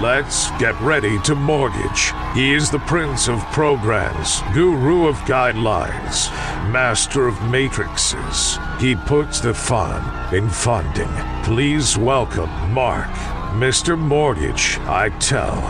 Let's get ready to mortgage. He is the prince of programs, guru of guidelines, master of matrices. He puts the fun in funding. Please welcome Mark, Mr. Mortgage, I Tell.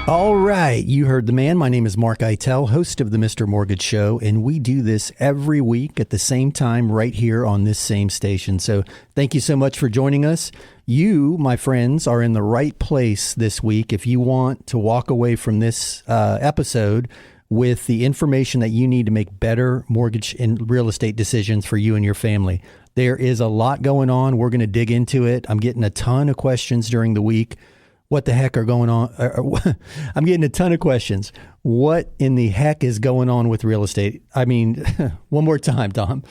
All right, you heard the man. My name is Mark Eitel, host of the Mr. Mortgage Show, and we do this every week at the same time right here on this same station. So thank you so much for joining us. You, my friends, are in the right place this week if you want to walk away from this episode with the information that you need to make better mortgage and real estate decisions for you and your family. There is a lot going on. We're going to dig into it. I'm getting a ton of questions during the week. What the heck are going on? I'm getting a ton of questions. What in the heck is going on with real estate? I mean, one more time, Tom.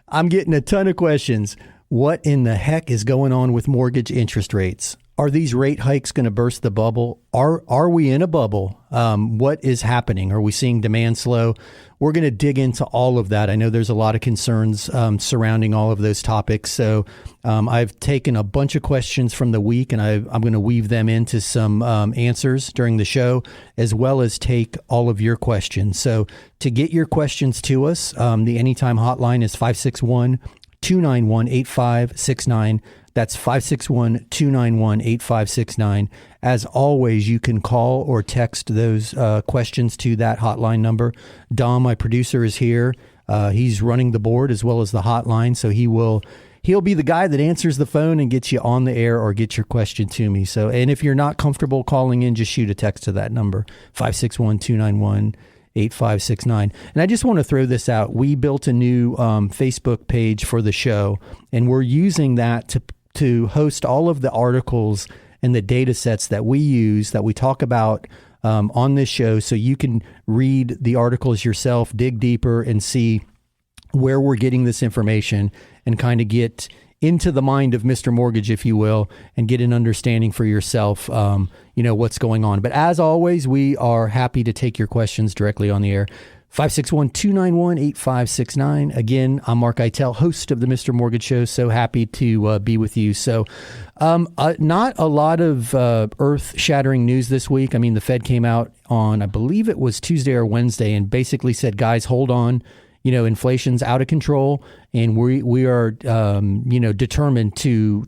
I'm getting a ton of questions. What in the heck is going on with mortgage interest rates? Are these rate hikes going to burst the bubble? Are we in a bubble? What is happening? Are we seeing demand slow? We're going to dig into all of that. I know there's a lot of concerns surrounding all of those topics. So I've taken a bunch of questions from the week, and I'm going to weave them into some answers during the show, as well as take all of your questions. So to get your questions to us, the Anytime hotline is 561-291-8569. That's 561-291-8569. As always, you can call or text those questions to that hotline number. Dom, my producer, is here. He's running the board as well as the hotline, so he'll be the guy that answers the phone and gets you on the air or gets your question to me. So, and if you're not comfortable calling in, just shoot a text to that number, 561-291-8569. And I just want to throw this out. We built a new Facebook page for the show, and we're using that to host all of the articles and the data sets that we use, that we talk about on this show, so you can read the articles yourself, dig deeper, and see where we're getting this information and kind of get into the mind of Mr. Mortgage, if you will, and get an understanding for yourself, what's going on. But as always, we are happy to take your questions directly on the air. 561-291-8569. Again, I'm Mark Eitel, host of the Mr. Mortgage Show. So happy to be with you. So not a lot of earth-shattering news this week. I mean, the Fed came out on, I believe it was Tuesday or Wednesday, and basically said, guys, hold on. Inflation's out of control, and we are, determined to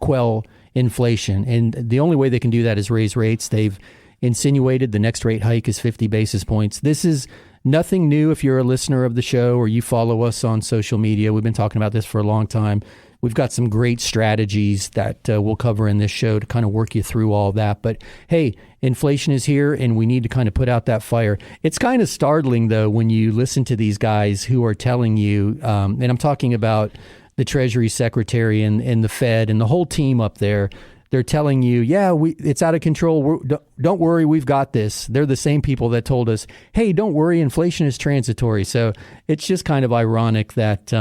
quell inflation. And the only way they can do that is raise rates. They've insinuated the next rate hike is 50 basis points. This is nothing new if you're a listener of the show or you follow us on social media. We've been talking about this for a long time. We've got some great strategies that we'll cover in this show to kind of work you through all that. But hey, inflation is here, and we need to kind of put out that fire. It's kind of startling, though, when you listen to these guys who are telling you, and I'm talking about the Treasury Secretary and the Fed and the whole team up there. They're telling you, it's out of control. Don't worry, we've got this. They're the same people that told us, hey, don't worry, inflation is transitory. So it's just kind of ironic that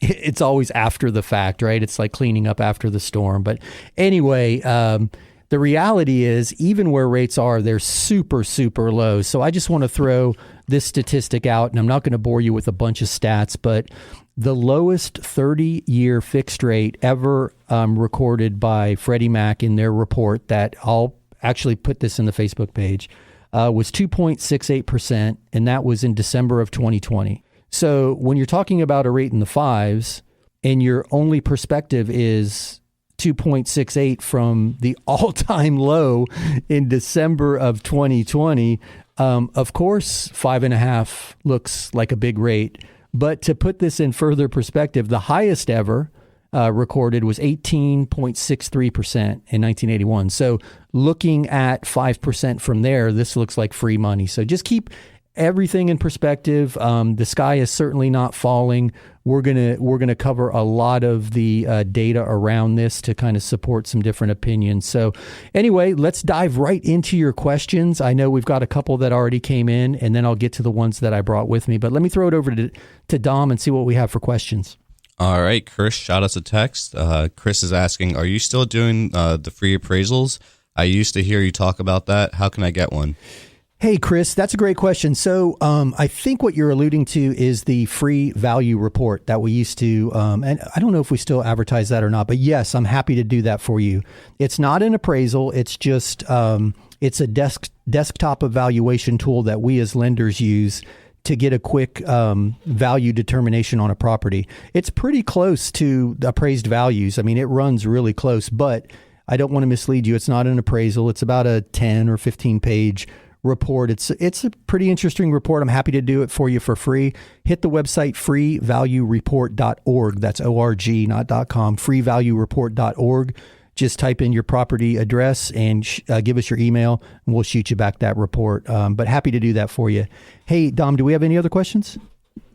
it's always after the fact, right? It's like cleaning up after the storm. But anyway, the reality is, even where rates are, they're super, super low. So I just want to throw this statistic out, and I'm not going to bore you with a bunch of stats, but the lowest 30-year fixed rate ever recorded by Freddie Mac in their report, that I'll actually put this in the Facebook page, was 2.68%, and that was in December of 2020. So when you're talking about a rate in the fives and your only perspective is 2.68 from the all-time low in December of 2020, of course, 5.5 looks like a big rate. But to put this in further perspective, the highest ever recorded was 18.63% in 1981. So looking at 5% from there, this looks like free money. So just keep everything in perspective. The sky is certainly not falling. We're gonna cover a lot of the data around this to kind of support some different opinions. So anyway, let's dive right into your questions. I know we've got a couple that already came in, and then I'll get to the ones that I brought with me. But let me throw it over to Dom and see what we have for questions. All right, Chris shot us a text. Chris is asking, are you still doing the free appraisals? I used to hear you talk about that. How can I get one? Hey, Chris, that's a great question. So I think what you're alluding to is the free value report that we used to, and I don't know if we still advertise that or not, but yes, I'm happy to do that for you. It's not an appraisal. It's just, it's a desktop evaluation tool that we as lenders use to get a quick value determination on a property. It's pretty close to appraised values. I mean, it runs really close, but I don't want to mislead you. It's not an appraisal. It's about a 10 or 15 page report. It's a pretty interesting report. I'm happy to do it for you for free. Hit the website freevaluereport.org. That's O-R-G, not .com, freevaluereport.org. Just type in your property address and give us your email, and we'll shoot you back that report. But happy to do that for you. Hey, Dom, do we have any other questions?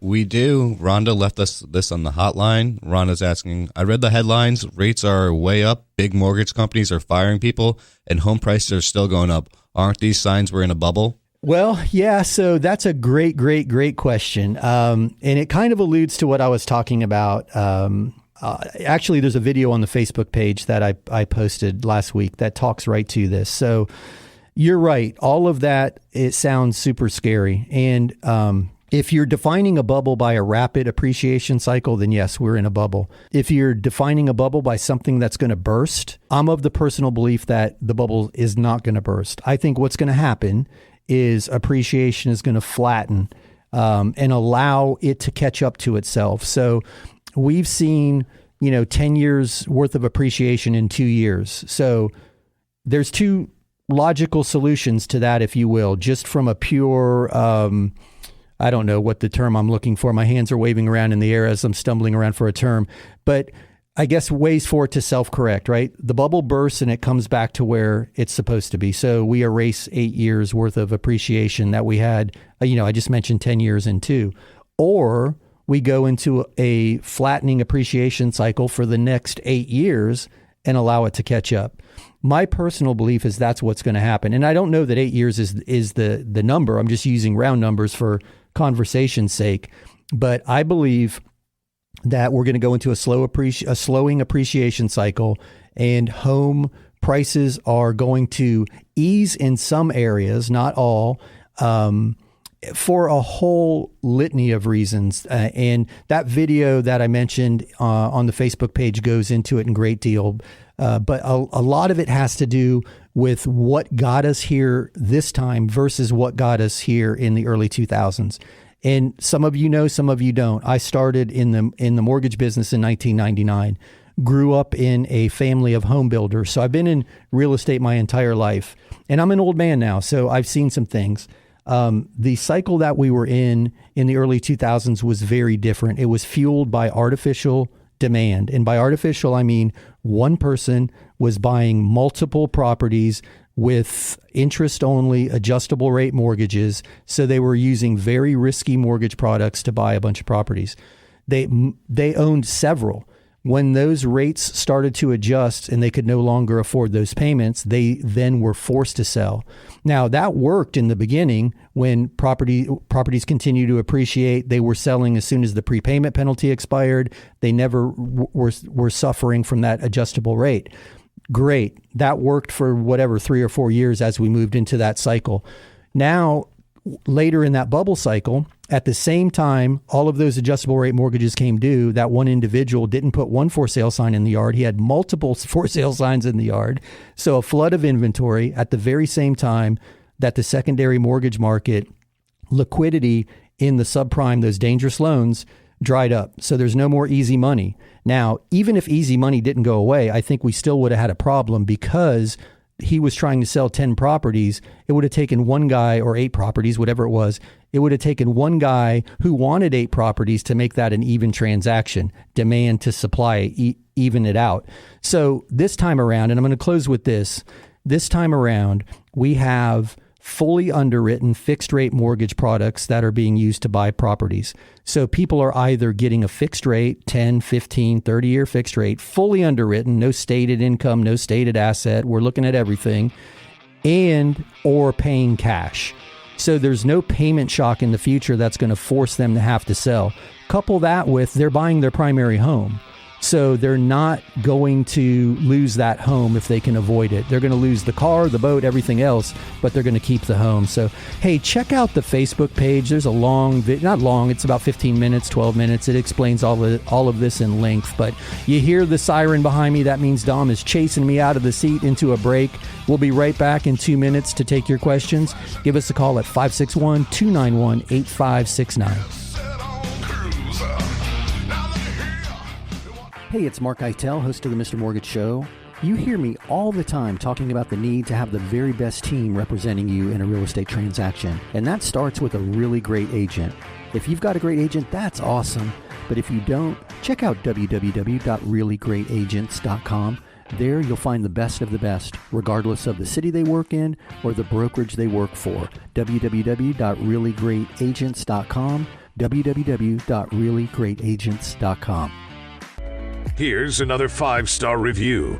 We do. Rhonda left us this on the hotline. Rhonda's asking, I read the headlines. Rates are way up. Big mortgage companies are firing people, and home prices are still going up. Aren't these signs we're in a bubble? Well, yeah, so that's a great question. And it kind of alludes to what I was talking about. Actually, there's a video on the Facebook page that I posted last week that talks right to this. So you're right. All of that, it sounds super scary. And if you're defining a bubble by a rapid appreciation cycle, then yes, we're in a bubble. If you're defining a bubble by something that's going to burst, I'm of the personal belief that the bubble is not going to burst. I think what's going to happen is appreciation is going to flatten and allow it to catch up to itself. So we've seen, 10 years worth of appreciation in 2 years. So there's two logical solutions to that, if you will, just from a pure, I don't know what the term I'm looking for. My hands are waving around in the air as I'm stumbling around for a term, but I guess ways for it to self-correct, right? The bubble bursts and it comes back to where it's supposed to be. So we erase 8 years worth of appreciation that we had, I just mentioned 10 years in 2, or we go into a flattening appreciation cycle for the next 8 years and allow it to catch up. My personal belief is that's what's going to happen. And I don't know that 8 years is the number. I'm just using round numbers for conversation's sake. But I believe that we're going to go into a slowing appreciation cycle, and home prices are going to ease in some areas, not all, for a whole litany of reasons. And that video that I mentioned on the Facebook page goes into it in great deal. But a lot of it has to do with what got us here this time versus what got us here in the early 2000s. And some of you know, some of you don't. I started in the mortgage business in 1999, grew up in a family of home builders. So I've been in real estate my entire life, and I'm an old man now, so I've seen some things. The cycle that we were in the early 2000s was very different. It was fueled by artificial demand. And by artificial, I mean one person was buying multiple properties with interest-only adjustable rate mortgages. So they were using very risky mortgage products to buy a bunch of properties. They owned several. When those rates started to adjust and they could no longer afford those payments, they then were forced to sell. Now, that worked in the beginning when properties continued to appreciate. They were selling as soon as the prepayment penalty expired. They never were suffering from that adjustable rate. Great. That worked for 3 or 4 years as we moved into that cycle. Now, later in that bubble cycle, at the same time, all of those adjustable rate mortgages came due. That one individual didn't put one for sale sign in the yard. He had multiple for sale signs in the yard. So a flood of inventory at the very same time that the secondary mortgage market liquidity in the subprime, those dangerous loans, dried up. So there's no more easy money. Now, even if easy money didn't go away, I think we still would have had a problem because he was trying to sell 10 properties. It would have taken one guy, or 8 properties, whatever it was. It would have taken one guy who wanted 8 properties to make that an even transaction, demand to supply, even it out. So this time around, and I'm going to close with this time around, we have fully underwritten fixed rate mortgage products that are being used to buy properties. So people are either getting a fixed rate, 10, 15, 30-year fixed rate, fully underwritten, no stated income, no stated asset. We're looking at everything, or paying cash. So there's no payment shock in the future that's going to force them to have to sell. Couple that with they're buying their primary home. So they're not going to lose that home if they can avoid it. They're going to lose the car, the boat, everything else, but they're going to keep the home. So, hey, check out the Facebook page. There's a long, not long, it's about 15 minutes, 12 minutes. It explains all of this in length. But you hear the siren behind me. That means Dom is chasing me out of the seat into a break. We'll be right back in 2 minutes to take your questions. Give us a call at 561-291-8569. Hey, it's Mark Eitel, host of the Mr. Mortgage Show. You hear me all the time talking about the need to have the very best team representing you in a real estate transaction. And that starts with a really great agent. If you've got a great agent, that's awesome. But if you don't, check out www.reallyGreatAgents.com. There you'll find the best of the best, regardless of the city they work in or the brokerage they work for. www.reallyGreatAgents.com. www.reallyGreatAgents.com. Here's another 5-star review.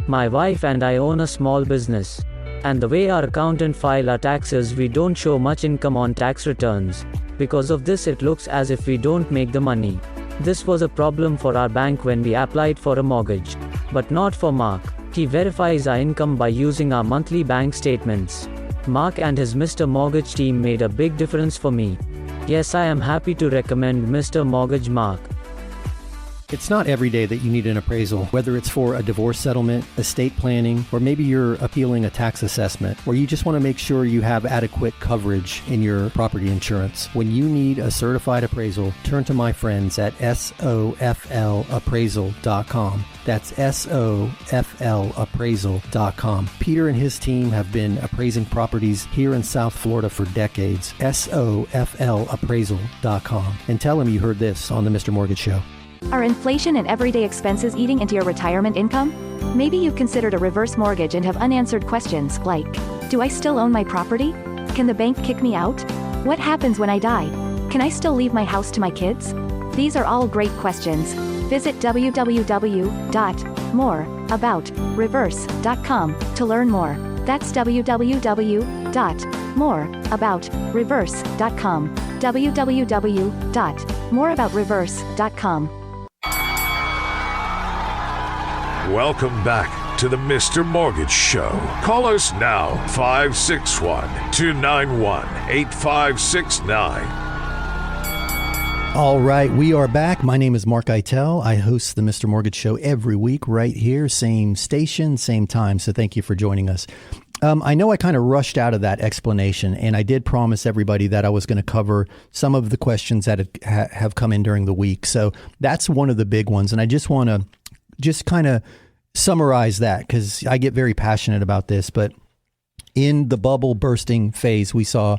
My wife and I own a small business. And the way our accountant files our taxes, we don't show much income on tax returns. Because of this, it looks as if we don't make the money. This was a problem for our bank when we applied for a mortgage. But not for Mark. He verifies our income by using our monthly bank statements. Mark and his Mr. Mortgage team made a big difference for me. Yes, I am happy to recommend Mr. Mortgage Mark. It's not every day that you need an appraisal, whether it's for a divorce settlement, estate planning, or maybe you're appealing a tax assessment, or you just want to make sure you have adequate coverage in your property insurance. When you need a certified appraisal, turn to my friends at SOFLappraisal.com. That's SOFLappraisal.com. Peter and his team have been appraising properties here in South Florida for decades. SOFLappraisal.com. And tell them you heard this on the Mr. Mortgage Show. Are inflation and everyday expenses eating into your retirement income? Maybe you've considered a reverse mortgage and have unanswered questions like, do I still own my property? Can the bank kick me out? What happens when I die? Can I still leave my house to my kids? These are all great questions. Visit www.moreaboutreverse.com to learn more. That's www.moreaboutreverse.com. www.moreaboutreverse.com. Welcome back to the Mr. Mortgage Show. Call us now, 561-291-8569. All right, we are back. My name is Mark Eitel. I host the Mr. Mortgage Show every week right here, same station, same time. So thank you for joining us. I know I kind of rushed out of that explanation, and I did promise everybody that I was going to cover some of the questions that have come in during the week. So that's one of the big ones. And I just want to kind of summarize that because I get very passionate about this. But in the bubble bursting phase, we saw,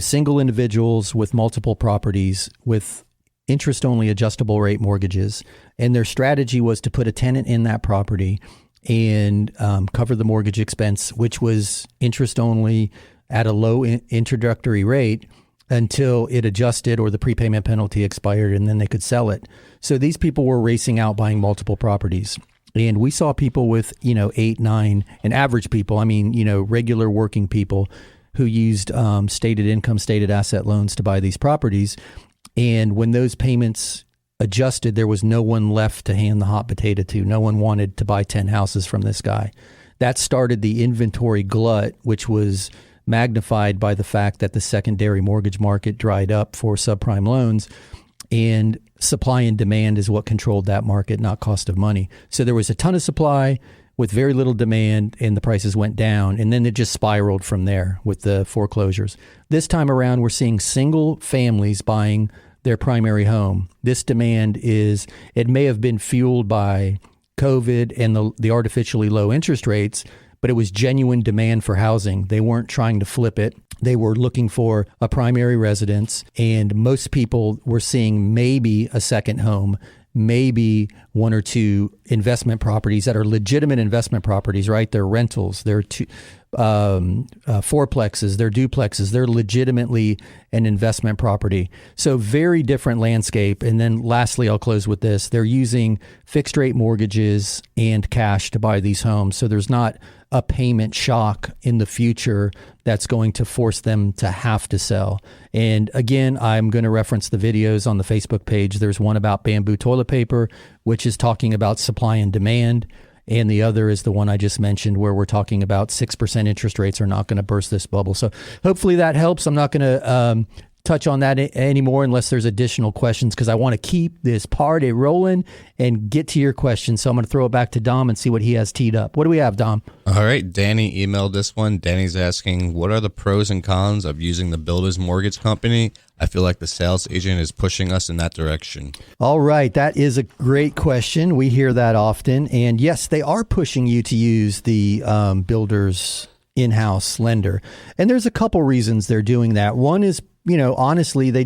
single individuals with multiple properties with interest-only adjustable rate mortgages. And their strategy was to put a tenant in that property and cover the mortgage expense, which was interest-only at a low introductory rate until it adjusted or the prepayment penalty expired, and then they could sell it. So these people were racing out buying multiple properties. And we saw people with, 8, 9, and average people, regular working people who used stated income, stated asset loans to buy these properties. And when those payments adjusted, there was no one left to hand the hot potato to. No one wanted to buy 10 houses from this guy. That started the inventory glut, which was magnified by the fact that the secondary mortgage market dried up for subprime loans, and supply and demand is what controlled that market, not cost of money. So there was a ton of supply with very little demand, and the prices went down, and then it just spiraled from there with the foreclosures. This time around, we're seeing single families buying their primary home. This demand it may have been fueled by COVID and the artificially low interest rates, but it was genuine demand for housing. They weren't trying to flip it. They were looking for a primary residence, and most people were seeing maybe a second home, maybe one or two investment properties that are legitimate investment properties, right? They're rentals. They're fourplexes, they're duplexes, they're legitimately an investment property. So very different landscape. And then lastly, I'll close with this. They're using fixed rate mortgages and cash to buy these homes. So there's not a payment shock in the future that's going to force them to have to sell. And again, I'm going to reference the videos on the Facebook page. There's one about bamboo toilet paper, which is talking about supply and demand. And the other is the one I just mentioned where we're talking about 6% interest rates are not going to burst this bubble. So hopefully that helps. I'm not going to touch on that anymore unless there's additional questions, because I want to keep this party rolling and get to your questions. So I'm going to throw it back to Dom and see what he has teed up. What do we have, Dom? All right. Danny emailed this one. Danny's asking, what are the pros and cons of using the builder's mortgage company? I feel like the sales agent is pushing us in that direction. All right. That is a great question. We hear that often. And yes, they are pushing you to use the builder's in-house lender. And there's a couple reasons they're doing that. One is, honestly, they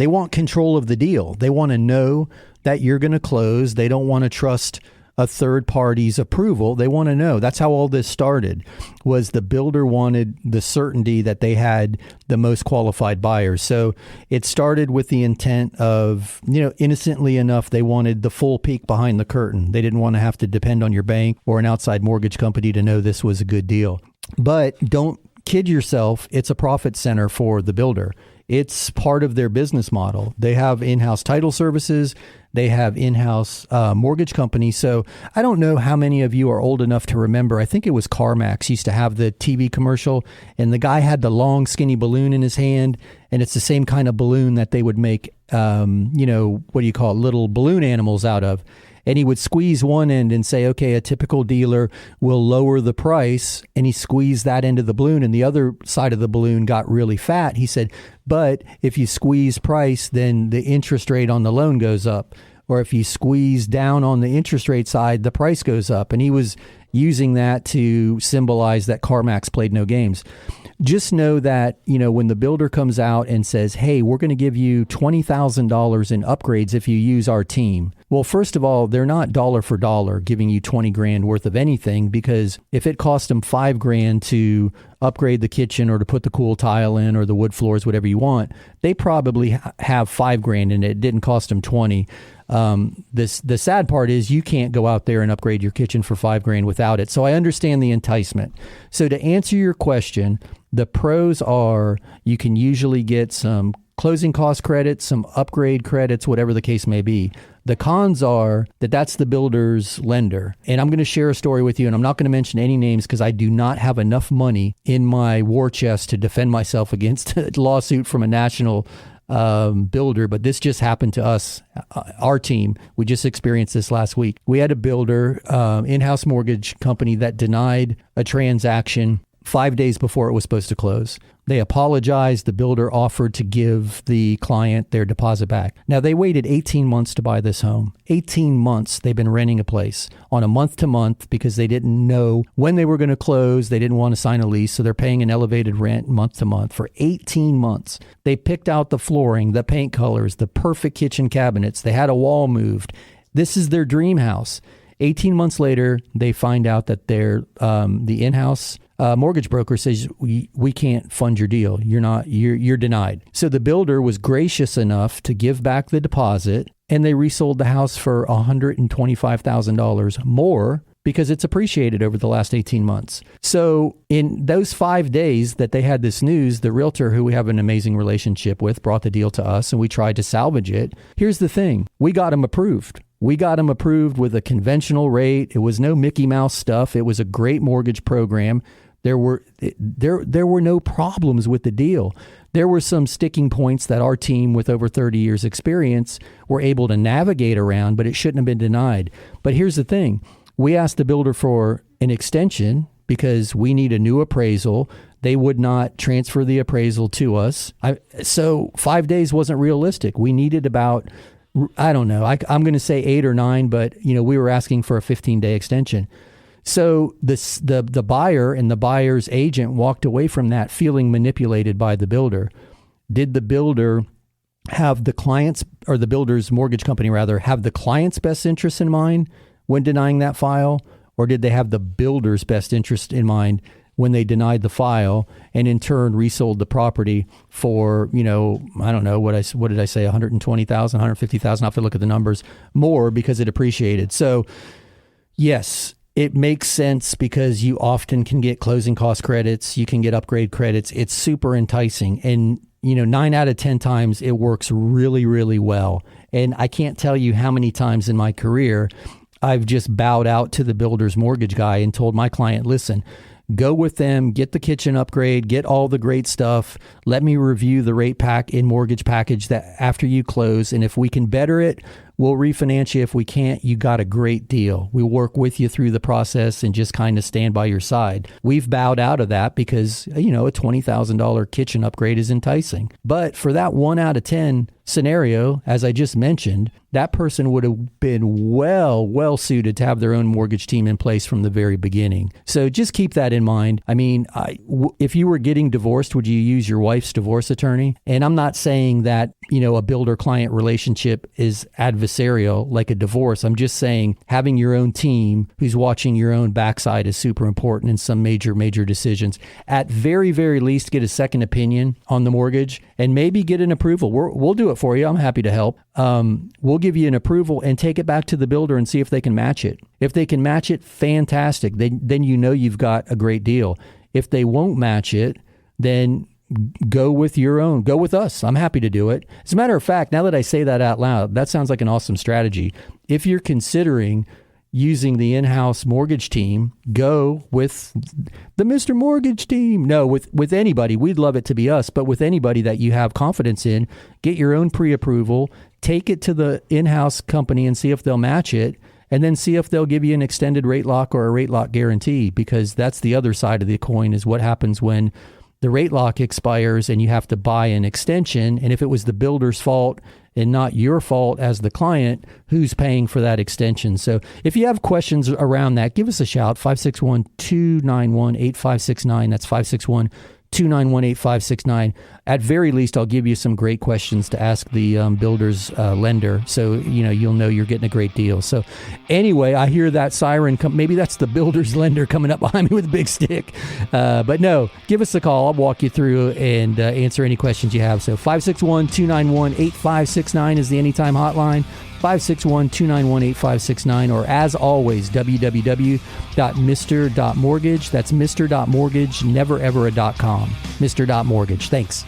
want control of the deal. They want to know that you're going to close. They don't want to trust a third party's approval. They want to know. That's how all this started, was the builder wanted the certainty that they had the most qualified buyers. So it started with the intent of, innocently enough, they wanted the full peek behind the curtain. They didn't want to have to depend on your bank or an outside mortgage company to know this was a good deal. But don't kid yourself, it's a profit center for the builder. It's part of their business model. They have in-house title services. They have in-house mortgage companies. So I don't know how many of you are old enough to remember. I think it was CarMax used to have the TV commercial, and the guy had the long, skinny balloon in his hand, and it's the same kind of balloon that they would make, little balloon animals out of. And he would squeeze one end and say, okay, a typical dealer will lower the price. And he squeezed that end of the balloon, and the other side of the balloon got really fat. He said, but if you squeeze price, then the interest rate on the loan goes up. Or if you squeeze down on the interest rate side, the price goes up. And he was using that to symbolize that CarMax played no games. Just know that, when the builder comes out and says, hey, we're going to give you $20,000 in upgrades if you use our team. Well, first of all, they're not dollar for dollar giving you 20 grand worth of anything, because if it cost them 5 grand to upgrade the kitchen or to put the cool tile in or the wood floors, whatever you want, they probably have 5 grand and it didn't cost them 20. The sad part is you can't go out there and upgrade your kitchen for 5 grand without it. So I understand the enticement. So to answer your question, the pros are you can usually get some closing cost credits, some upgrade credits, whatever the case may be. The cons are that that's the builder's lender. And I'm going to share a story with you, and I'm not going to mention any names because I do not have enough money in my war chest to defend myself against a lawsuit from a national builder, but this just happened to us, our team. We just experienced this last week. We had a builder, in-house mortgage company that denied a transaction 5 days before it was supposed to close. They apologized. The builder offered to give the client their deposit back. Now, they waited 18 months to buy this home. 18 months they've been renting a place on a month-to-month because they didn't know when they were going to close. They didn't want to sign a lease, so they're paying an elevated rent month-to-month for 18 months. They picked out the flooring, the paint colors, the perfect kitchen cabinets. They had a wall moved. This is their dream house. 18 months later, they find out that the in-house mortgage broker says, we can't fund your deal. You're denied. So the builder was gracious enough to give back the deposit, and they resold the house for $125,000 more because it's appreciated over the last 18 months. So in those 5 days that they had this news, the realtor, who we have an amazing relationship with, brought the deal to us, and we tried to salvage it. Here's the thing. We got them approved. We got them approved with a conventional rate. It was no Mickey Mouse stuff. It was a great mortgage program. There were no problems with the deal. There were some sticking points that our team with over 30 years experience were able to navigate around, but it shouldn't have been denied. But here's the thing. We asked the builder for an extension because we need a new appraisal. They would not transfer the appraisal to us. So 5 days wasn't realistic. We needed about, I don't know, I'm going to say 8 or 9, but we were asking for a 15-day extension. So the buyer and the buyer's agent walked away from that feeling manipulated by the builder. Did the builder have the client's, or the builder's mortgage company rather, have the client's best interest in mind when denying that file? Or did they have the builder's best interest in mind when they denied the file, and in turn resold the property for, I don't know, what did I say, $120,000, $150,000, I'll have to look at the numbers, more because it appreciated. So yes, it makes sense because you often can get closing cost credits, you can get upgrade credits. It's super enticing. And 9 out of 10 times it works really, really well. And I can't tell you how many times in my career I've just bowed out to the builder's mortgage guy and told my client, listen, go with them, get the kitchen upgrade, get all the great stuff. Let me review the rate pack in mortgage package that after you close. And if we can better it, we'll refinance you. If we can't, you got a great deal. We work with you through the process and just kind of stand by your side. We've bowed out of that because, a $20,000 kitchen upgrade is enticing. But for that 1 out of 10 scenario, as I just mentioned, that person would have been well suited to have their own mortgage team in place from the very beginning. So just keep that in mind. I mean, if you were getting divorced, would you use your wife's divorce attorney? And I'm not saying that, a builder-client relationship is adversarial like a divorce. I'm just saying having your own team who's watching your own backside is super important in some major decisions. At very, very least, get a second opinion on the mortgage and maybe get an approval. We'll do it for you. I'm happy to help. We'll give you an approval and take it back to the builder and see if they can match it. If they can match it, fantastic. Then you've got a great deal. If they won't match it, then go with your own. Go with us. I'm happy to do it. As a matter of fact, now that I say that out loud, that sounds like an awesome strategy. If you're considering using the in-house mortgage team, go with the Mr. Mortgage team. No, with anybody. We'd love it to be us, but with anybody that you have confidence in, get your own pre-approval, take it to the in-house company and see if they'll match it, and then see if they'll give you an extended rate lock or a rate lock guarantee, because that's the other side of the coin, is what happens when the rate lock expires and you have to buy an extension. And if it was the builder's fault and not your fault as the client, who's paying for that extension? So if you have questions around that, give us a shout, 561-291-8569. That's 561-291-8569. At very least, I'll give you some great questions to ask the builder's lender, so you'll know you're getting a great deal. So anyway, I hear that siren come. Maybe that's the builder's lender coming up behind me with a big stick. But no, give us a call. I'll walk you through and answer any questions you have. So 561-291-8569 is the Anytime hotline. 561-291-8569, or as always, www.mr.mortgage. That's mr.mortgage, never ever a .com. Mr.mortgage. Thanks.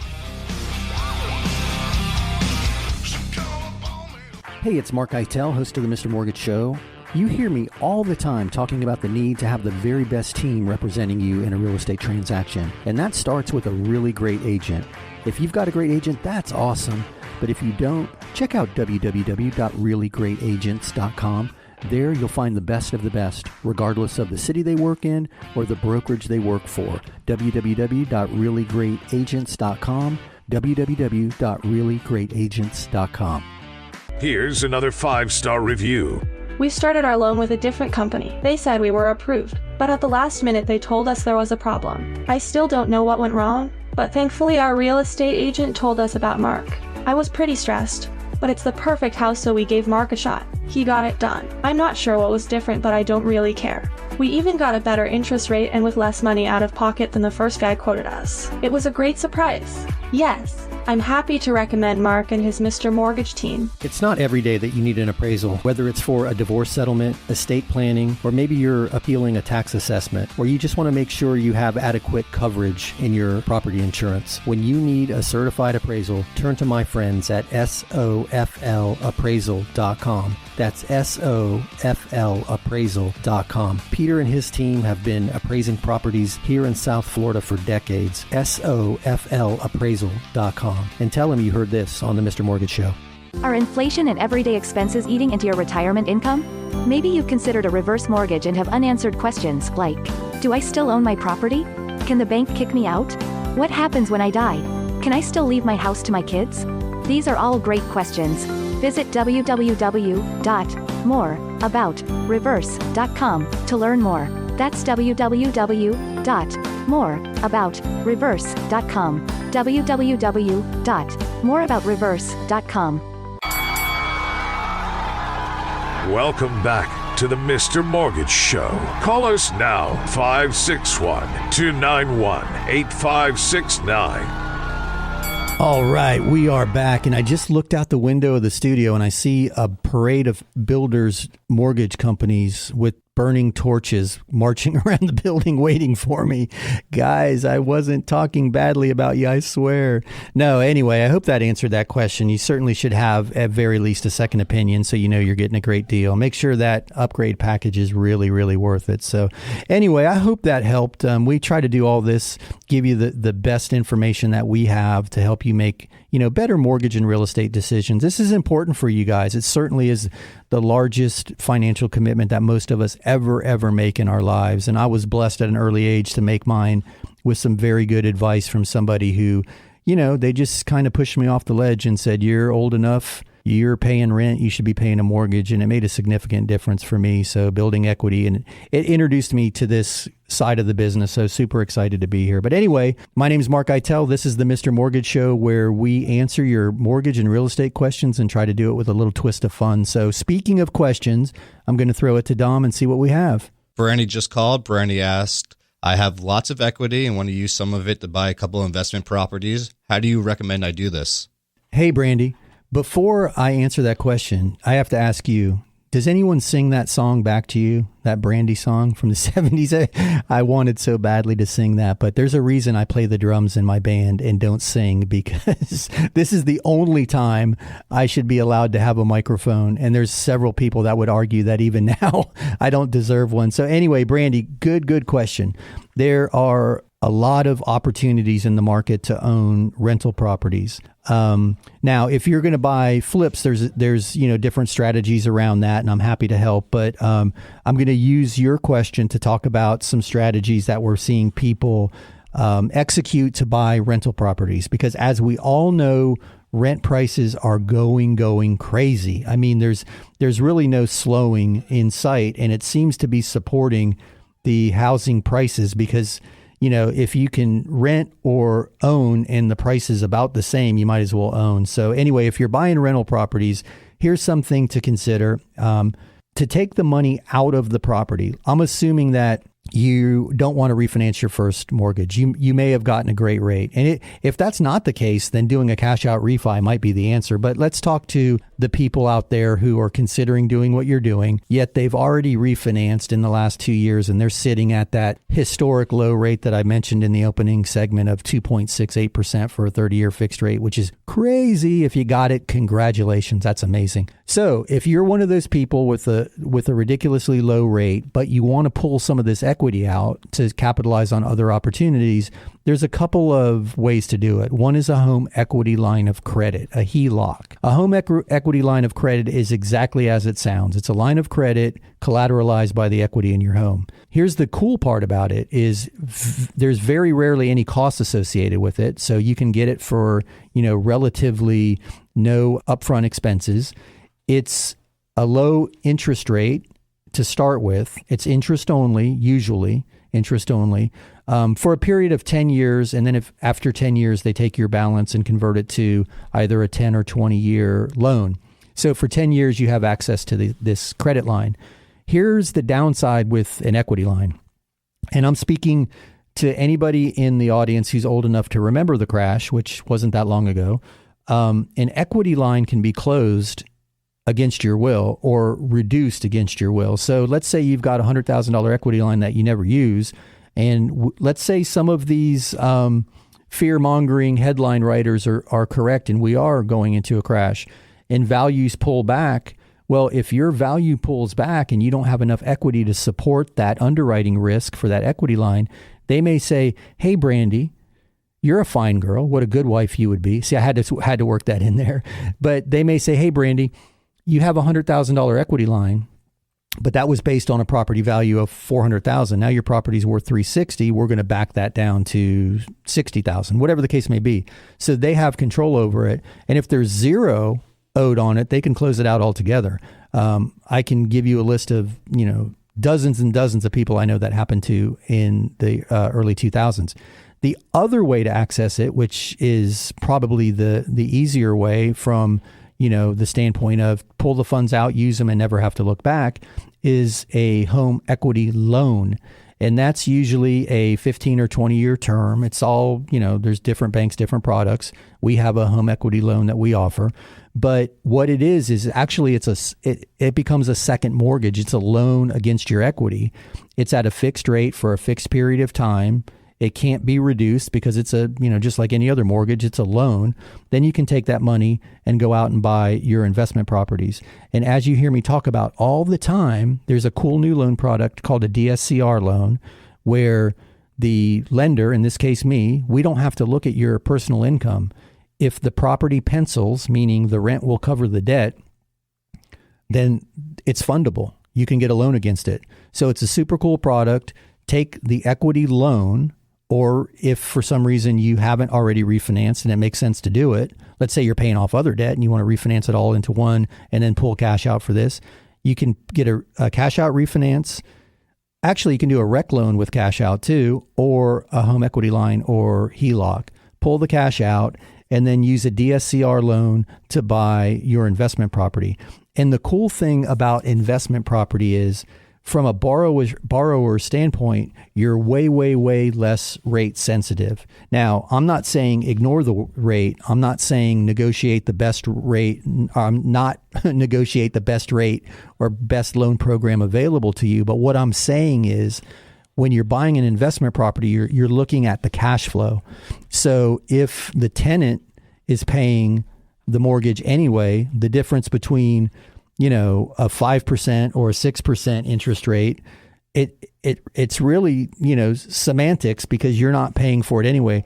Hey, it's Mark Eitel, host of the Mr. Mortgage Show. You hear me all the time talking about the need to have the very best team representing you in a real estate transaction. And that starts with a really great agent. If you've got a great agent, that's awesome. But if you don't, check out www.reallyGreatAgents.com. There you'll find the best of the best, regardless of the city they work in or the brokerage they work for. www.reallyGreatAgents.com. www.reallyGreatAgents.com. Here's another 5-star review. We started our loan with a different company. They said we were approved, but at the last minute they told us there was a problem. I still don't know what went wrong, but thankfully our real estate agent told us about Mark. I was pretty stressed, but it's the perfect house, so we gave Mark a shot. He got it done. I'm not sure what was different, but I don't really care. We even got a better interest rate and with less money out of pocket than the first guy quoted us. It was a great surprise. Yes, I'm happy to recommend Mark and his Mr. Mortgage team. It's not every day that you need an appraisal, whether it's for a divorce settlement, estate planning, or maybe you're appealing a tax assessment, or you just want to make sure you have adequate coverage in your property insurance. When you need a certified appraisal, turn to my friends at SOFLappraisal.com. That's SOFLappraisal.com. Peter and his team have been appraising properties here in South Florida for decades. SOFLappraisal.com. And tell them you heard this on the Mr. Mortgage Show. Are inflation and everyday expenses eating into your retirement income? Maybe you've considered a reverse mortgage and have unanswered questions like, do I still own my property? Can the bank kick me out? What happens when I die? Can I still leave my house to my kids? These are all great questions. Visit www.moreaboutreverse.com to learn more. That's www.moreaboutreverse.com. www.moreaboutreverse.com. Welcome back to to the Mr. Mortgage Show. Call us now, 561-291-8569. All right, we are back, and I just looked out the window of the studio, and I see a parade of builders, mortgage companies with burning torches marching around the building waiting for me. Guys, I wasn't talking badly about you, I swear. No, anyway, I hope that answered that question. You certainly should have, at very least, a second opinion so you know you're getting a great deal. Make sure that upgrade package is really, really worth it. So anyway, I hope that helped. We try to do all this, give you the best information that we have to help you make better mortgage and real estate decisions. This is important for you guys. It certainly is the largest financial commitment that most of us ever make in our lives. And I was blessed at an early age to make mine with some very good advice from somebody who, they just kind of pushed me off the ledge and said, you're old enough, you're paying rent, you should be paying a mortgage. And it made a significant difference for me. So building equity, and it introduced me to this side of the business. So super excited to be here. But anyway, my name is Mark Eitel. This is the Mr. Mortgage Show, where we answer your mortgage and real estate questions and try to do it with a little twist of fun. So speaking of questions, I'm going to throw it to Dom and see what we have. Brandy just called. Brandy asked, I have lots of equity and want to use some of it to buy a couple of investment properties. How do you recommend I do this? Hey, Brandy. Before I answer that question, I have to ask you, does anyone sing that song back to you, that Brandy song from the 70s? I wanted so badly to sing that, but there's a reason I play the drums in my band and don't sing, because this is the only time I should be allowed to have a microphone. And there's several people that would argue that even now I don't deserve one. So anyway, Brandy, good question. There are a lot of opportunities in the market to own rental properties. Now, if you're going to buy flips, there's different strategies around that, and I'm happy to help. But I'm going to use your question to talk about some strategies that we're seeing people execute to buy rental properties, because as we all know, rent prices are going crazy. I mean, there's really no slowing in sight, and it seems to be supporting the housing prices because if you can rent or own and the price is about the same, you might as well own. So anyway, if you're buying rental properties, here's something to consider. To take the money out of the property, I'm assuming that you don't want to refinance your first mortgage. You may have gotten a great rate. And if that's not the case, then doing a cash out refi might be the answer. But let's talk to the people out there who are considering doing what you're doing, yet they've already refinanced in the last 2 years and they're sitting at that historic low rate that I mentioned in the opening segment of 2.68% for a 30-year fixed rate, which is crazy. If you got it, congratulations. That's amazing. So if you're one of those people with a ridiculously low rate, but you want to pull some of this equity out to capitalize on other opportunities, there's a couple of ways to do it. One is a home equity line of credit, a HELOC. A home equity line of credit is exactly as it sounds. It's a line of credit collateralized by the equity in your home. Here's the cool part about it is there's very rarely any costs associated with it. So you can get it for, relatively no upfront expenses. It's a low interest rate to start with. It's interest only, usually interest only, for a period of 10 years. And then if after 10 years, they take your balance and convert it to either a 10 or 20 year loan. So for 10 years, you have access to this credit line. Here's the downside with an equity line. And I'm speaking to anybody in the audience who's old enough to remember the crash, which wasn't that long ago. An equity line can be closed against your will or reduced against your will. So let's say you've got a $100,000 equity line that you never use. And let's say some of these fear-mongering headline writers are correct and we are going into a crash and values pull back. Well, if your value pulls back and you don't have enough equity to support that underwriting risk for that equity line, they may say, hey, Brandy, you're a fine girl. What a good wife you would be. See, I had to work that in there. But they may say, hey, Brandy, you have a $100,000 equity line, but that was based on a property value of $400,000. Now your property's worth $360,000. We're going to back that down to $60,000, whatever the case may be. So they have control over it. And if there's zero owed on it, they can close it out altogether. I can give you a list of, dozens and dozens of people I know that happened to in the early 2000s. The other way to access it, which is probably the easier way from the standpoint of pull the funds out, use them, and never have to look back, is a home equity loan. And that's usually a 15 or 20 year term. It's all, there's different banks, different products. We have a home equity loan that we offer. But what it is actually it becomes a second mortgage. It's a loan against your equity. It's at a fixed rate for a fixed period of time. It can't be reduced because it's just like any other mortgage, it's a loan. Then you can take that money and go out and buy your investment properties. And as you hear me talk about all the time, there's a cool new loan product called a DSCR loan where the lender, in this case me, we don't have to look at your personal income. If the property pencils, meaning the rent will cover the debt, then it's fundable. You can get a loan against it. So it's a super cool product. Take the equity loan, or if for some reason you haven't already refinanced and it makes sense to do it, let's say you're paying off other debt and you want to refinance it all into one and then pull cash out for this, you can get a cash out refinance. Actually, you can do a rec loan with cash out too, or a home equity line or HELOC. Pull the cash out and then use a DSCR loan to buy your investment property. And the cool thing about investment property is, from a borrower standpoint, you're way, way, way less rate sensitive. Now, I'm not saying ignore the rate. I'm not saying negotiate the best rate. I'm not negotiate the best rate or best loan program available to you. But what I'm saying is, when you're buying an investment property, you're looking at the cash flow. So if the tenant is paying the mortgage anyway, the difference between a 5% or a 6% interest rate, it's really, semantics, because you're not paying for it anyway.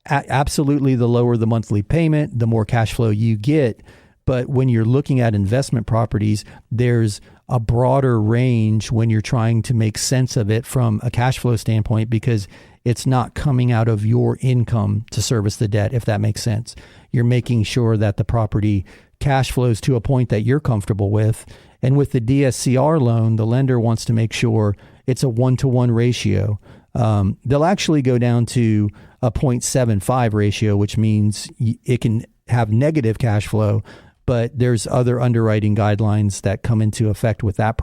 Absolutely, the lower the monthly payment, the more cash flow you get. But when you're looking at investment properties, there's a broader range when you're trying to make sense of it from a cash flow standpoint, because it's not coming out of your income to service the debt, if that makes sense. You're making sure that the property cash flows to a point that you're comfortable with. And with the DSCR loan, the lender wants to make sure it's a 1-to-1 ratio. They'll actually go down to a 0.75 ratio, which means it can have negative cash flow, but there's other underwriting guidelines that come into effect with that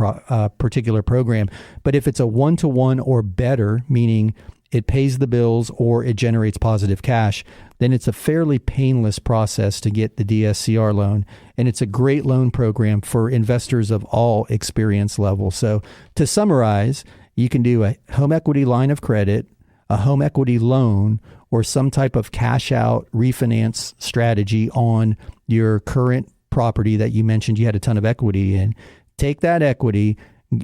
particular program. But if it's a 1-to-1 or better, meaning it pays the bills or it generates positive cash, then it's a fairly painless process to get the DSCR loan. And it's a great loan program for investors of all experience levels. So to summarize, you can do a home equity line of credit, a home equity loan, or some type of cash out refinance strategy on your current property that you mentioned you had a ton of equity in. Take that equity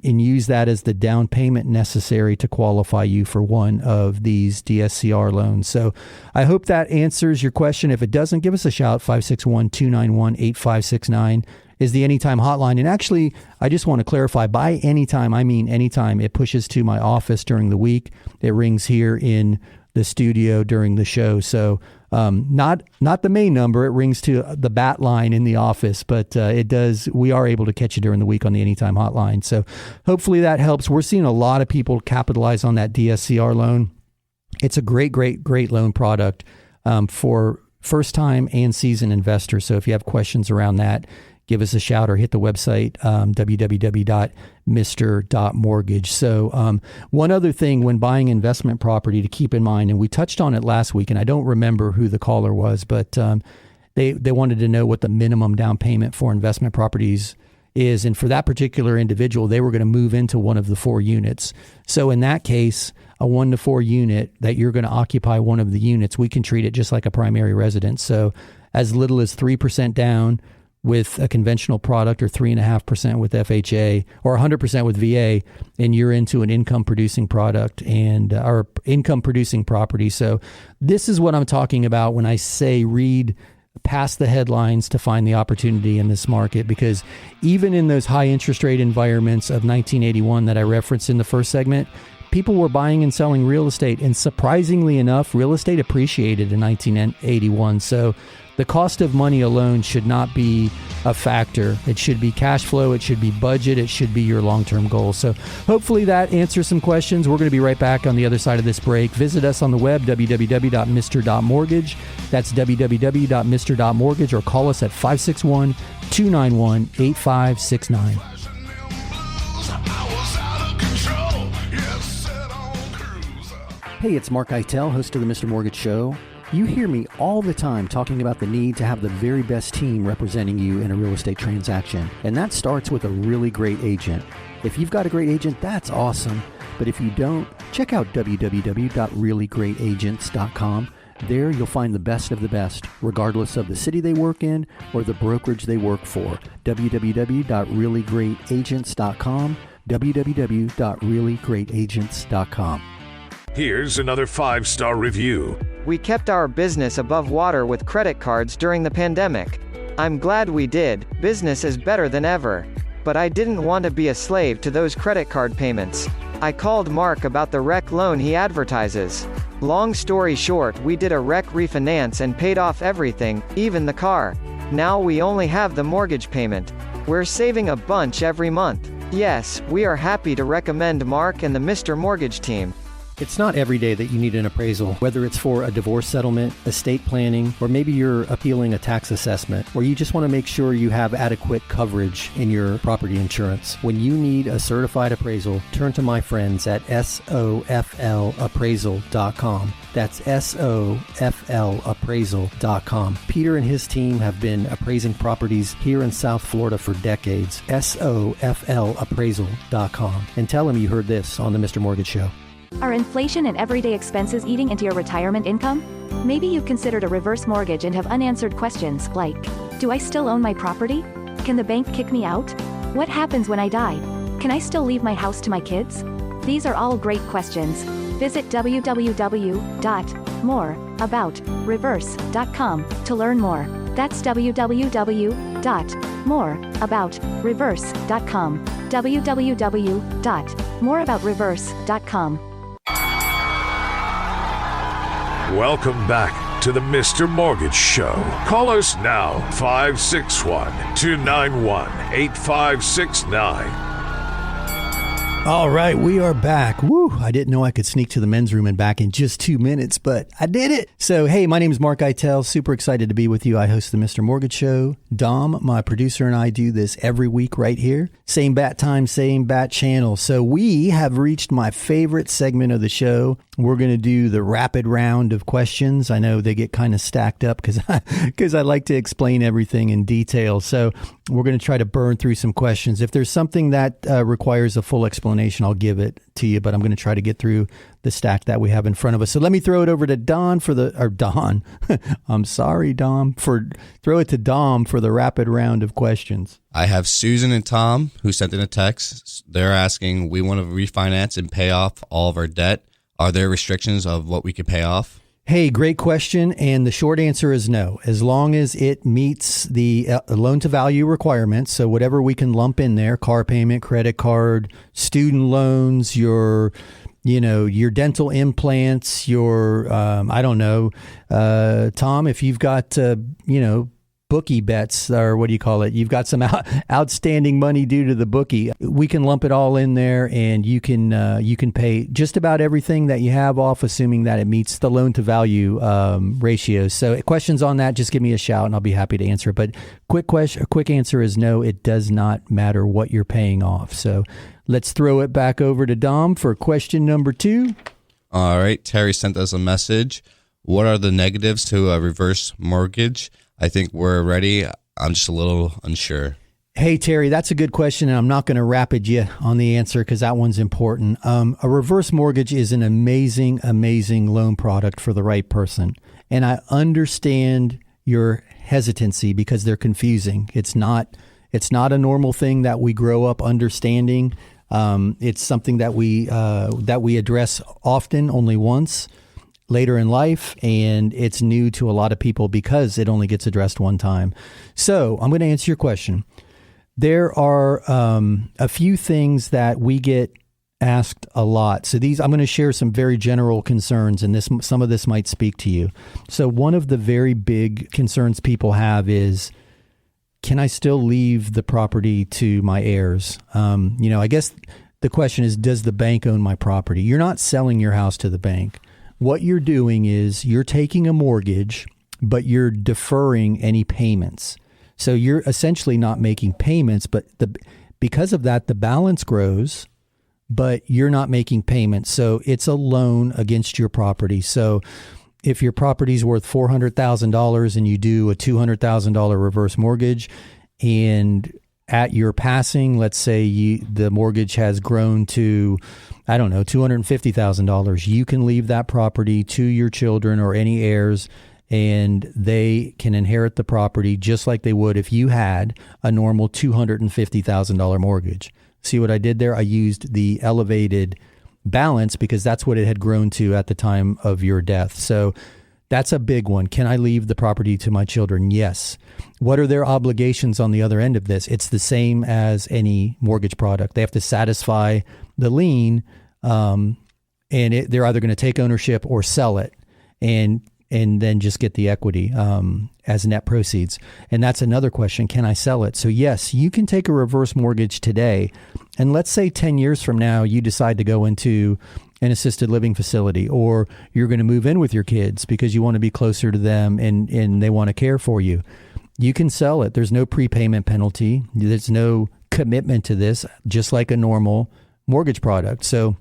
and use that as the down payment necessary to qualify you for one of these DSCR loans. So I hope that answers your question. If it doesn't, give us a shout. 561-291-8569 is the Anytime hotline. And actually, I just want to clarify, by anytime, I mean anytime. It pushes to my office during the week. It rings here in the studio during the show. So not the main number. It rings to the bat line in the office, but it does. We are able to catch you during the week on the Anytime hotline. So hopefully that helps. We're seeing a lot of people capitalize on that DSCR loan. It's a great loan product for first time and seasoned investors. So if you have questions around that, give us a shout or hit the website, www.mr.mortgage. So one other thing when buying investment property to keep in mind, and we touched on it last week, and I don't remember who the caller was, but they wanted to know what the minimum down payment for investment properties is. And for that particular individual, they were going to move into one of the 4 units. So in that case, a 1-to-4 unit that you're going to occupy one of the units, we can treat it just like a primary residence. So as little as 3% down with a conventional product, or 3.5% with FHA, or 100% with VA, and you're into an income producing product and or income producing property. So this is what I'm talking about when I say read past the headlines to find the opportunity in this market, because even in those high interest rate environments of 1981 that I referenced in the first segment, people were buying and selling real estate. And surprisingly enough, real estate appreciated in 1981. So the cost of money alone should not be a factor. It should be cash flow. It should be budget. It should be your long-term goal. So hopefully that answers some questions. We're going to be right back on the other side of this break. Visit us on the web, www.mr.mortgage. That's www.mr.mortgage, or call us at 561-291-8569. Hey, it's Mark Eitel, host of the Mr. Mortgage Show. You hear me all the time talking about the need to have the very best team representing you in a real estate transaction. And that starts with a really great agent. If you've got a great agent, that's awesome. But if you don't, check out www.reallyGreatAgents.com. There you'll find the best of the best, regardless of the city they work in or the brokerage they work for. www.reallyGreatAgents.com, www.reallyGreatAgents.com. Here's another 5-star review. We kept our business above water with credit cards during the pandemic. I'm glad we did. Business is better than ever. But I didn't want to be a slave to those credit card payments. I called Mark about the rec loan he advertises. Long story short, we did a rec refinance and paid off everything, even the car. Now we only have the mortgage payment. We're saving a bunch every month. Yes, we are happy to recommend Mark and the Mr. Mortgage team. It's not every day that you need an appraisal, whether it's for a divorce settlement, estate planning, or maybe you're appealing a tax assessment, or you just want to make sure you have adequate coverage in your property insurance. When you need a certified appraisal, turn to my friends at SOFLappraisal.com. That's SOFLappraisal.com. Peter and his team have been appraising properties here in South Florida for decades. SOFLappraisal.com. And tell them you heard this on the Mr. Mortgage Show. Are inflation and everyday expenses eating into your retirement income? Maybe you've considered a reverse mortgage and have unanswered questions like, do I still own my property? Can the bank kick me out? What happens when I die? Can I still leave my house to my kids? These are all great questions. Visit www.moreaboutreverse.com to learn more. That's www.moreaboutreverse.com. www.moreaboutreverse.com. Welcome back to the Mr. Mortgage Show. Call us now, 561-291-8569. All right, we are back. Woo, I didn't know I could sneak to the men's room and back in just 2 minutes, but I did it. So, hey, my name is Mark Eitel. Super excited to be with you. I host the Mr. Mortgage Show. Dom, my producer, and I do this every week right here. Same bat time, same bat channel. So we have reached my favorite segment of the show. We're going to do the rapid round of questions. I know they get kind of stacked up because I like to explain everything in detail. So we're going to try to burn through some questions. If there's something that requires a full explanation, I'll give it to you, but I'm going to try to get through the stack that we have in front of us. So let me throw it over to Don. I'm sorry, Dom, throw it to Dom for the rapid round of questions. I have Susan and Tom who sent in a text. They're asking, we want to refinance and pay off all of our debt. Are there restrictions of what we could pay off? Hey, great question. And the short answer is no. As long as it meets the loan to value requirements. So whatever we can lump in there, car payment, credit card, student loans, your dental implants, your, Tom, if you've got, bookie bets, or what do you call it? You've got some outstanding money due to the bookie. We can lump it all in there, and you can pay just about everything that you have off, assuming that it meets the loan to value ratios. So questions on that, just give me a shout, and I'll be happy to answer. But quick answer is no. It does not matter what you're paying off. So let's throw it back over to Dom for question number 2. All right. Terry sent us a message. What are the negatives to a reverse mortgage? I think we're ready. I'm just a little unsure. Hey, Terry, that's a good question, and I'm not going to rapid you on the answer because that one's important. A reverse mortgage is an amazing, amazing loan product for the right person. And I understand your hesitancy because they're confusing. It's not a normal thing that we grow up understanding. It's something that we address often, only once later in life, and it's new to a lot of people because it only gets addressed one time. So I'm going to answer your question. There are a few things that we get asked a lot. So I'm going to share some very general concerns, and some of this might speak to you. So one of the very big concerns people have is, can I still leave the property to my heirs? I guess the question is, does the bank own my property? You're not selling your house to the bank. What you're doing is you're taking a mortgage, but you're deferring any payments. So you're essentially not making payments, but because of that, the balance grows, but you're not making payments. So it's a loan against your property. So if your property's worth $400,000 and you do a $200,000 reverse mortgage, and at your passing, let's say the mortgage has grown to, I don't know, $250,000, you can leave that property to your children or any heirs, and they can inherit the property just like they would if you had a normal $250,000 mortgage. See what I did there? I used the elevated balance because that's what it had grown to at the time of your death. So that's a big one. Can I leave the property to my children? Yes. What are their obligations on the other end of this? It's the same as any mortgage product. They have to satisfy the lien, and they're either going to take ownership or sell it, and then just get the equity as net proceeds. And that's another question. Can I sell it? So yes, you can take a reverse mortgage today. And let's say 10 years from now, you decide to go into an assisted living facility, or you're going to move in with your kids because you want to be closer to them and they want to care for you. You can sell it. There's no prepayment penalty. There's no commitment to this, just like a normal mortgage product. So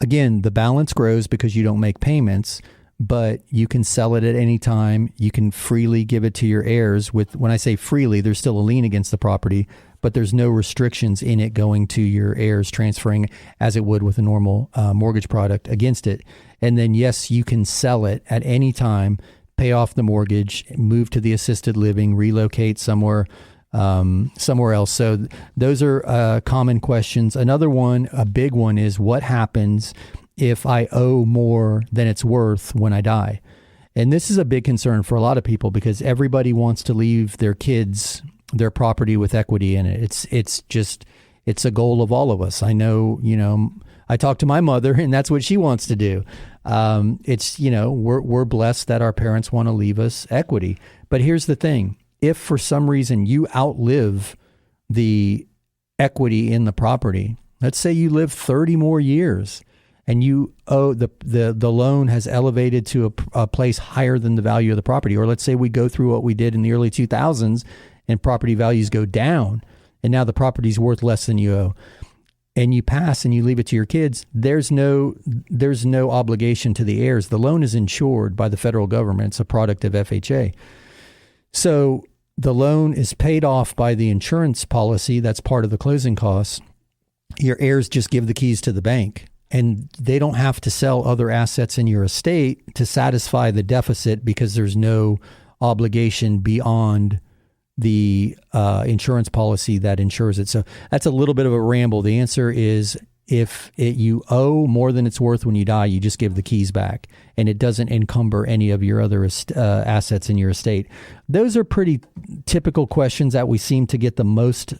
again, the balance grows because you don't make payments, but you can sell it at any time. You can freely give it to your heirs. When I say freely, there's still a lien against the property, but there's no restrictions in it going to your heirs, transferring as it would with a normal mortgage product against it. And then, yes, you can sell it at any time, pay off the mortgage, move to the assisted living, relocate somewhere else. So those are common questions. Another one, a big one, is what happens if I owe more than it's worth when I die? And this is a big concern for a lot of people because everybody wants to leave their kids their property with equity in it. It's a goal of all of us. I know, I talk to my mother and that's what she wants to do. We're blessed that our parents want to leave us equity. But here's the thing. If for some reason you outlive the equity in the property, let's say you live 30 more years, and you owe the loan has elevated to a place higher than the value of the property. Or let's say we go through what we did in the early 2000s and property values go down and now the property's worth less than you owe, and you pass and you leave it to your kids, there's no obligation to the heirs. The loan is insured by the federal government. It's a product of FHA. So the loan is paid off by the insurance policy. That's part of the closing costs. Your heirs just give the keys to the bank, and they don't have to sell other assets in your estate to satisfy the deficit because there's no obligation beyond the insurance policy that insures it. So that's a little bit of a ramble. The answer is if you owe more than it's worth when you die, you just give the keys back, and it doesn't encumber any of your other assets in your estate. Those are pretty typical questions that we seem to get the most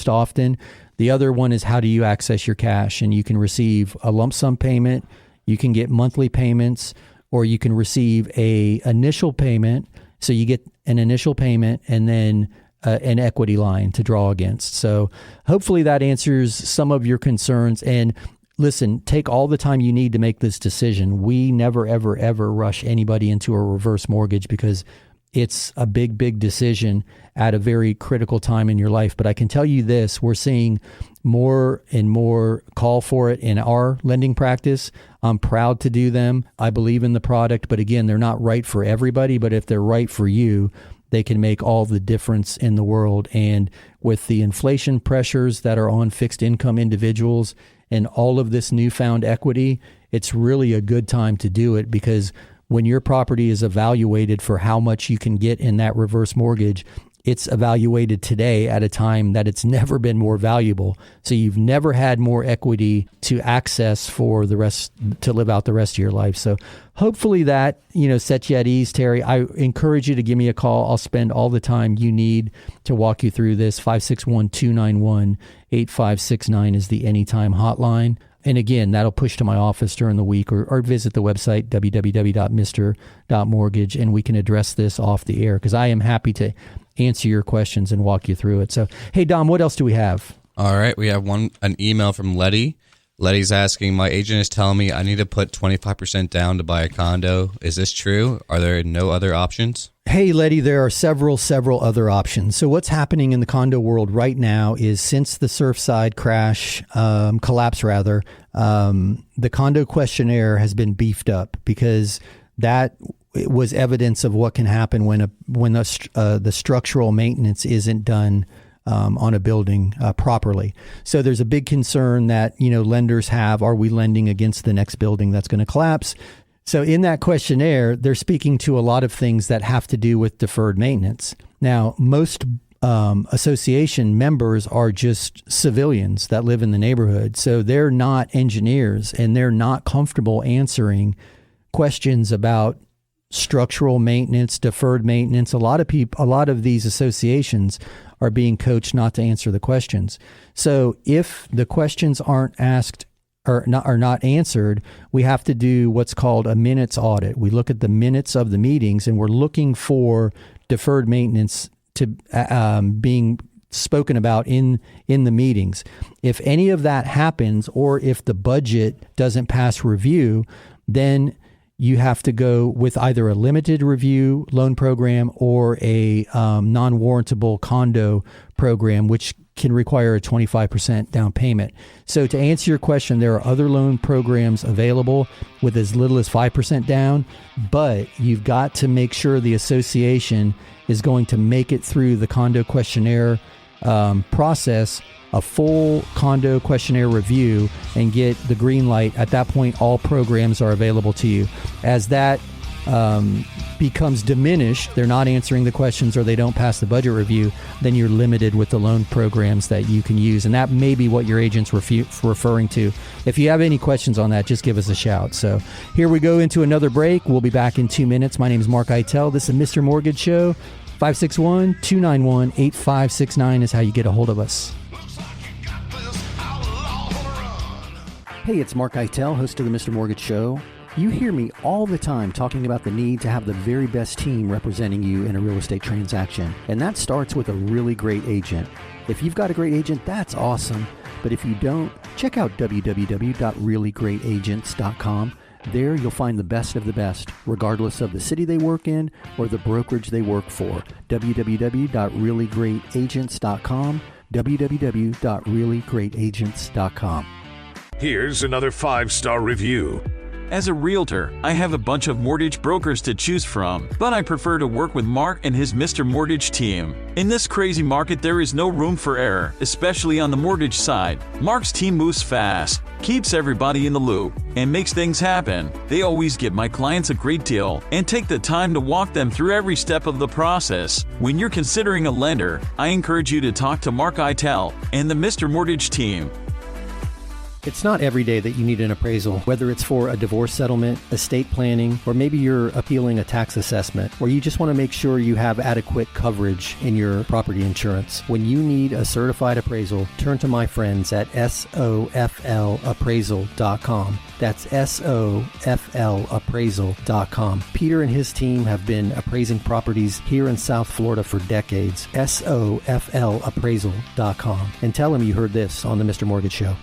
often. The other one is, how do you access your cash? And you can receive a lump sum payment, you can get monthly payments, or you can receive a initial payment. So you get an initial payment and then an equity line to draw against. So hopefully that answers some of your concerns. And listen, take all the time you need to make this decision. We never, ever, ever rush anybody into a reverse mortgage because it's a big, big decision at a very critical time in your life. But I can tell you this, we're seeing more and more call for it in our lending practice. I'm proud to do them. I believe in the product, but again, they're not right for everybody. But if they're right for you, they can make all the difference in the world. And with the inflation pressures that are on fixed income individuals and all of this newfound equity, it's really a good time to do it, because when your property is evaluated for how much you can get in that reverse mortgage, it's evaluated today at a time that it's never been more valuable. So you've never had more equity to access for the rest, to live out the rest of your life. So hopefully that, sets you at ease, Terry. I encourage you to give me a call. I'll spend all the time you need to walk you through this. 561-291-8569 is the Anytime hotline. And again, that'll push to my office during the week, or visit the website, www.mr.mortgage, and we can address this off the air, because I am happy to answer your questions and walk you through it. So, hey, Dom, what else do we have? All right. We have an email from Letty. Letty's asking, my agent is telling me I need to put 25% down to buy a condo. Is this true? Are there no other options? Hey, Letty, there are several other options. So what's happening in the condo world right now is, since the Surfside collapse, the condo questionnaire has been beefed up, because that was evidence of what can happen when the structural maintenance isn't done on a building properly. So there's a big concern that lenders have: are we lending against the next building that's going to collapse? So in that questionnaire, they're speaking to a lot of things that have to do with deferred maintenance. Now, most association members are just civilians that live in the neighborhood. So they're not engineers, and they're not comfortable answering questions about structural maintenance, deferred maintenance. A lot of these associations are being coached not to answer the questions. So if the questions aren't asked are not answered, we have to do what's called a minutes audit. We look at the minutes of the meetings, and we're looking for deferred maintenance to being spoken about in the meetings. If any of that happens, or if the budget doesn't pass review, then you have to go with either a limited review loan program or a non-warrantable condo program, which can require a 25% down payment. So to answer your question, there are other loan programs available with as little as 5% down, but you've got to make sure the association is going to make it through the condo questionnaire process, a full condo questionnaire review, and get the green light. At that point, all programs are available to you. As that becomes diminished, they're not answering the questions, or they don't pass the budget review, then you're limited with the loan programs that you can use. And that may be what your agent's referring to. If you have any questions on that, just give us a shout. So here we go into another break. We'll be back in 2 minutes. My name is Mark Eitel. This is Mr. Mortgage Show. 561-291-8569 is how you get a hold of us. Hey, it's Mark Eitel, host of the Mr. Mortgage Show. You hear me all the time talking about the need to have the very best team representing you in a real estate transaction. And that starts with a really great agent. If you've got a great agent, that's awesome. But if you don't, check out www.reallyGreatAgents.com. There you'll find the best of the best, regardless of the city they work in or the brokerage they work for. www.reallyGreatAgents.com. www.reallyGreatAgents.com. Here's another 5-star review. As a realtor, I have a bunch of mortgage brokers to choose from, but I prefer to work with Mark and his Mr. Mortgage team. In this crazy market, there is no room for error, especially on the mortgage side. Mark's team moves fast, keeps everybody in the loop, and makes things happen. They always give my clients a great deal and take the time to walk them through every step of the process. When you're considering a lender, I encourage you to talk to Mark Eitel and the Mr. Mortgage team. It's not every day that you need an appraisal, whether it's for a divorce settlement, estate planning, or maybe you're appealing a tax assessment, or you just want to make sure you have adequate coverage in your property insurance. When you need a certified appraisal, turn to my friends at SOFLappraisal.com. That's SOFLappraisal.com. Peter and his team have been appraising properties here in South Florida for decades. SOFLappraisal.com. And tell them you heard this on the Mr. Mortgage Show.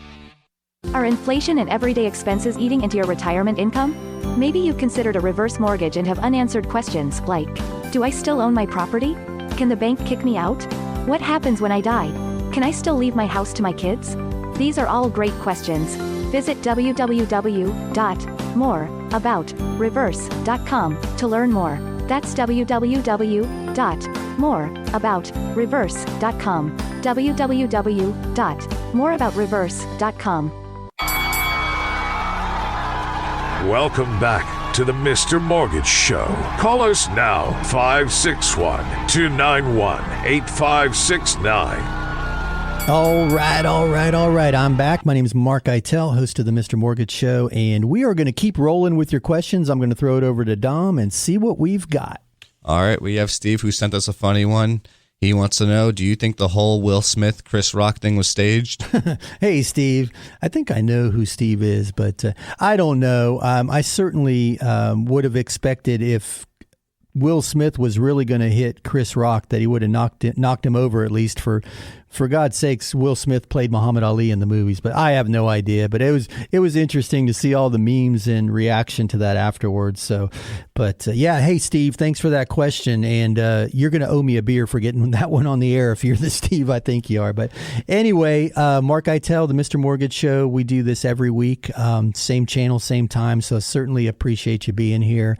Are inflation and everyday expenses eating into your retirement income? Maybe you've considered a reverse mortgage and have unanswered questions like, do I still own my property? Can the bank kick me out? What happens when I die? Can I still leave my house to my kids? These are all great questions. Visit www.moreaboutreverse.com to learn more. That's www.moreaboutreverse.com. www.moreaboutreverse.com. Welcome back to the Mr. Mortgage Show. Call us now, 561-291-8569. All right. I'm back. My name is Mark Eitel, host of the Mr. Mortgage Show, and we are going to keep rolling with your questions. I'm going to throw it over to Dom and see what we've got. All right, we have Steve who sent us a funny one. He wants to know, do you think the whole Will Smith, Chris Rock thing was staged? Hey, Steve. I think I know who Steve is, but I don't know. I certainly would have expected if Will Smith was really going to hit Chris Rock that he would have knocked him over at least. For God's sakes, Will Smith played Muhammad Ali in the movies, but I have no idea. But it was interesting to see all the memes and reaction to that afterwards. So, but yeah, hey Steve, thanks for that question, and you're going to owe me a beer for getting that one on the air if you're the Steve I think you are. But anyway, Mark Eitel, the Mr. Mortgage Show, we do this every week, same channel, same time. So certainly appreciate you being here.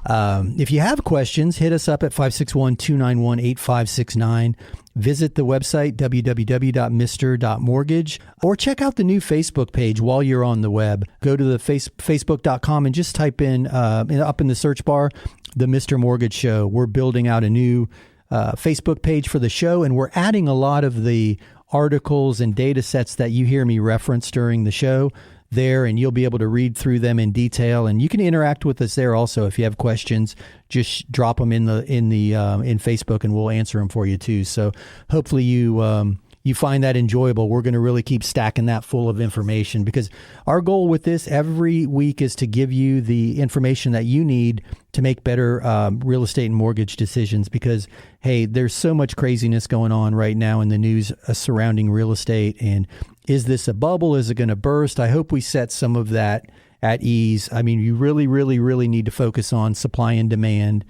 If you have questions, hit us up at 561-291-8569. Visit the website, www.mr.mortgage, or check out the new Facebook page while you're on the web. Go to the facebook.com and just type in, up in the search bar, the Mr. Mortgage Show. We're building out a new Facebook page for the show, and we're adding a lot of the articles and data sets that you hear me reference during the show there, and you'll be able to read through them in detail, and you can interact with us there also. If you have questions, just drop them in Facebook, and we'll answer them for you too. So hopefully you find that enjoyable. We're going to really keep stacking that full of information, because our goal with this every week is to give you the information that you need to make better real estate and mortgage decisions. Because, hey, there's so much craziness going on right now in the news surrounding real estate. And is this a bubble? Is it going to burst? I hope we set some of that at ease. I mean, you really, really, really need to focus on supply and demand.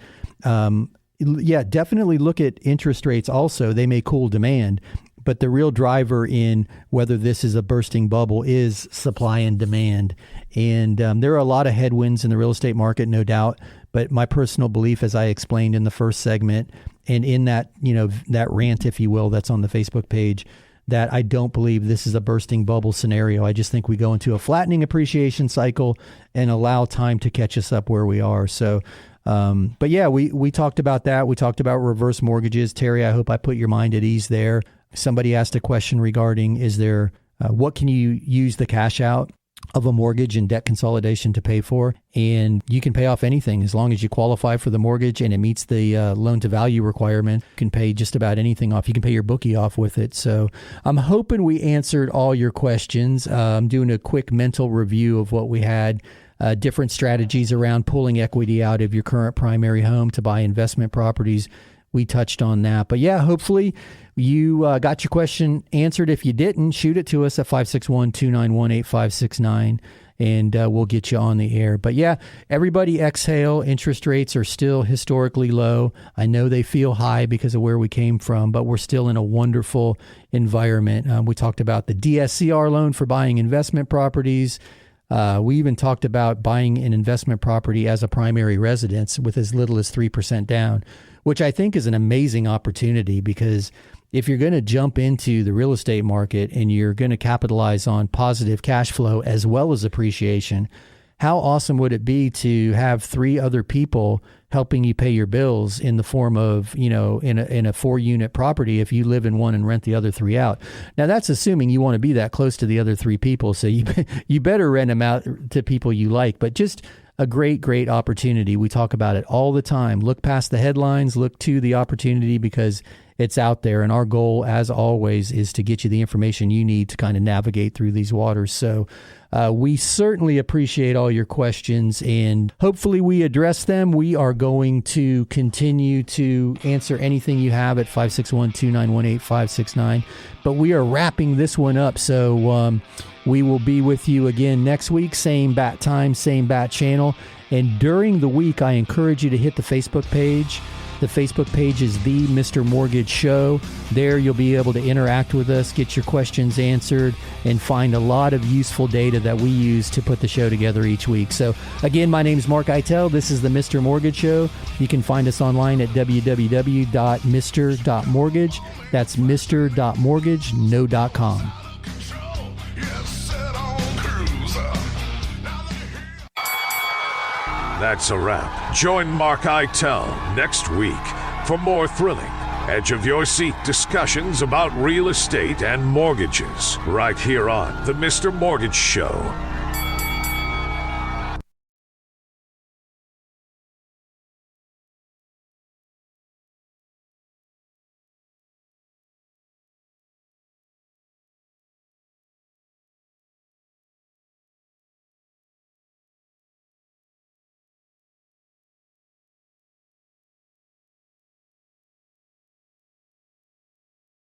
Yeah, definitely look at interest rates also. They may cool demand, but the real driver in whether this is a bursting bubble is supply and demand. And there are a lot of headwinds in the real estate market, no doubt. But my personal belief, as I explained in the first segment, and in that, that rant, if you will, that's on the Facebook page, that I don't believe this is a bursting bubble scenario. I just think we go into a flattening appreciation cycle and allow time to catch us up where we are. So, but yeah, we talked about that. We talked about reverse mortgages. Terry, I hope I put your mind at ease there. Somebody asked a question regarding, what can you use the cash out of a mortgage and debt consolidation to pay for? And you can pay off anything as long as you qualify for the mortgage and it meets the loan to value requirement. You can pay just about anything off. You can pay your bookie off with it. So I'm hoping we answered all your questions. I'm doing a quick mental review of what we had. Different strategies around pulling equity out of your current primary home to buy investment properties. We touched on that. But yeah, hopefully you got your question answered. If you didn't, shoot it to us at 561-291-8569, and we'll get you on the air. But yeah, everybody exhale. Interest rates are still historically low. I know they feel high because of where we came from, but we're still in a wonderful environment. We talked about the Dscr loan for buying investment properties. We even talked about buying an investment property as a primary residence with as little as 3% down, which I think is an amazing opportunity, because if you're going to jump into the real estate market and you're going to capitalize on positive cash flow as well as appreciation, how awesome would it be to have 3 other people helping you pay your bills in the form of, in a 4-unit property if you live in one and rent the other 3 out. Now, that's assuming you want to be that close to the other 3 people. So you better rent them out to people you like, but just a great, great opportunity. We talk about it all the time. Look past the headlines, look to the opportunity, because it's out there. And our goal, as always, is to get you the information you need to kind of navigate through these waters. So we certainly appreciate all your questions, and hopefully we address them. We are going to continue to answer anything you have at 561-291-8569. But we are wrapping this one up. So we will be with you again next week, same bat time, same bat channel. And during the week, I encourage you to hit the Facebook page. The Facebook page is The Mr. Mortgage Show. There you'll be able to interact with us, get your questions answered, and find a lot of useful data that we use to put the show together each week. So again, my name is Mark Eitel. This is The Mr. Mortgage Show. You can find us online at www.mr.mortgage. That's mr.mortgage, no.com. that's a wrap. Join Mark Eitel next week for more thrilling, edge-of-your-seat discussions about real estate and mortgages, right here on The Mr. Mortgage Show.